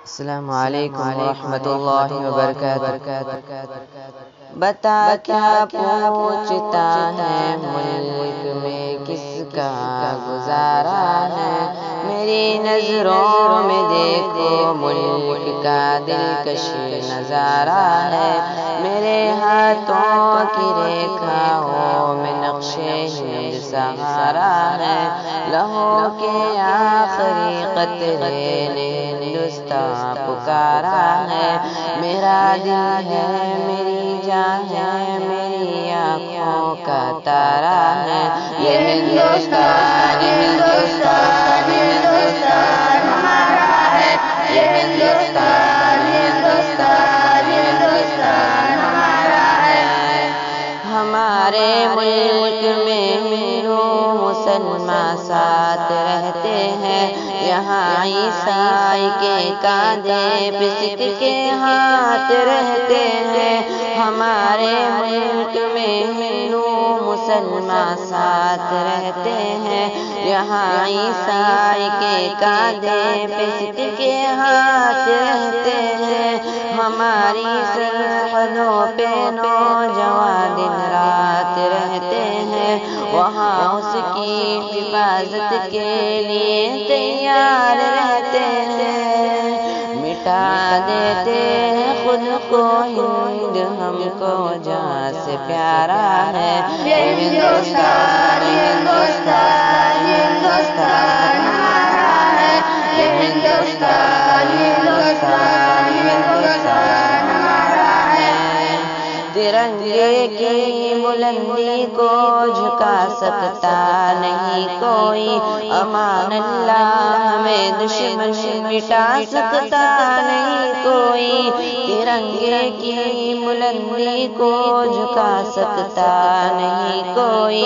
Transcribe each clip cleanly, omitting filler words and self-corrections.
السلام علیکم ورحمۃ اللہ وبرکاتہ۔ بتا کیا پوچھتا ہے ملک میں کس کا گزارا ہے، میری نظروں میں دیکھو ملک کا دلکش نظارہ ہے، میرے ہاتھوں کی ریکھاؤں میں نقشے ہند سہارا ہے، لہو کے آخری قطرے نے ہندوستان پکارا ہے، میرا دل ہے میری جان ہے میری آنکھوں کا تارا ہے، یہ ہندوستان ہندوستان ہندوستان ہمارا ہے، یہ ہندوستان ہندوستان ہندوستان ہمارا ہے۔ ہمارے ملک میں ہندو مسلمان ساتھ رہتے ہیں، یہاں عیسائی کے کاندھے پہ سکھ کے ہاتھ رہتے ہیں، ہمارے ملک میں ہندو مسلمان ساتھ رہتے ہیں، یہاں عیسائی کے کاندھے پہ سکھ کے ہاتھ رہتے ہیں، ہماری سرحدوں پہ نوجوان دن رات رہتے ہیں، وہاں اس کی حفاظت کے لیے تیار رہتے ہیں، مٹا دیتے ہیں خود کو ہند ہم کو جہاں سے پیارا ہے، یہ ہندوستان ہندوستان ہندوستان ہمارا ہے، یہ ہندوستان ہندوستان ہندوستان ہمارا ہے۔ ترنگے کی بلندی کو جھکا سکتا نہیں کوئی، امان اللہ ہمیں دشمن مٹا سکتا نہیں کوئی، ترنگے کی بلندی کو جھکا سکتا نہیں کوئی،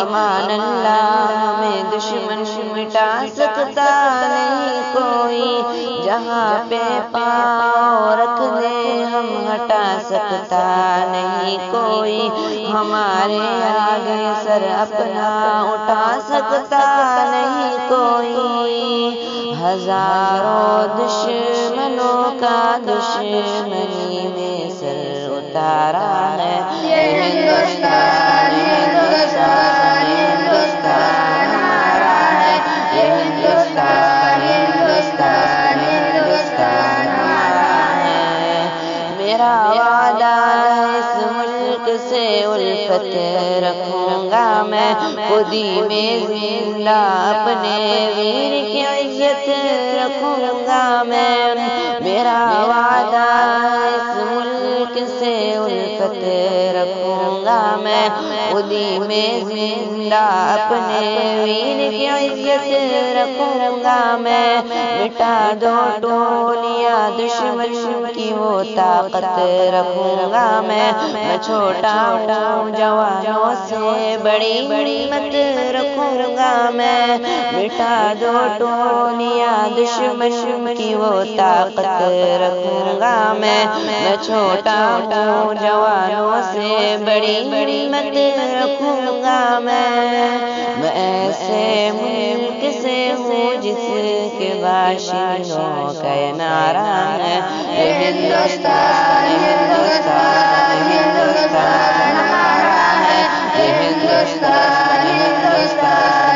امان اللہ ہمیں دشمن مٹا سکتا نہیں کوئی، جہاں پہ پاؤں رکھ دے ہم ہٹا سکتا نہیں کوئی، ہمارے آگے سر اپنا اٹھا سکتا نہیں کوئی، ہزاروں دشمنوں کا دشمنی میں سر اتارا ہے، یہ ہندوستان ہندوستان ہندوستان ہمارا ہے، یہ ہندوستان ہندوستان ہندوستان ہمارا ہے، میرا وعدہ اس ملک سے الفت رکھوں گا میں، خودی میں زندہ اپنے ویر کی عزت رکھوں گا میں، میرا وعدہ اس ملک سے الفت رکھوں گا میں، خودی میں زندہ اپنے ویر کی عزت رکھوں گا میں، مٹا دو ٹولیاں دشمن کی وہ طاقت رکھوں گا میں چھوٹا ہوں جوانوں سے بڑی ہمت رکھوں گا میں، مٹا دو ٹولیاں دشمن کی وہ طاقت رکھوں گا میں چھوٹا ہوں جوانوں سے بڑی ہمت رکھوں گا میں ایسے ملک سے ہوں جس کے باشندوں کا یہ نعرہ ہے، یہ ہندوستان ہندوستان ہندوستان ہمارا ہے، یہ ہندوستان ہندوستان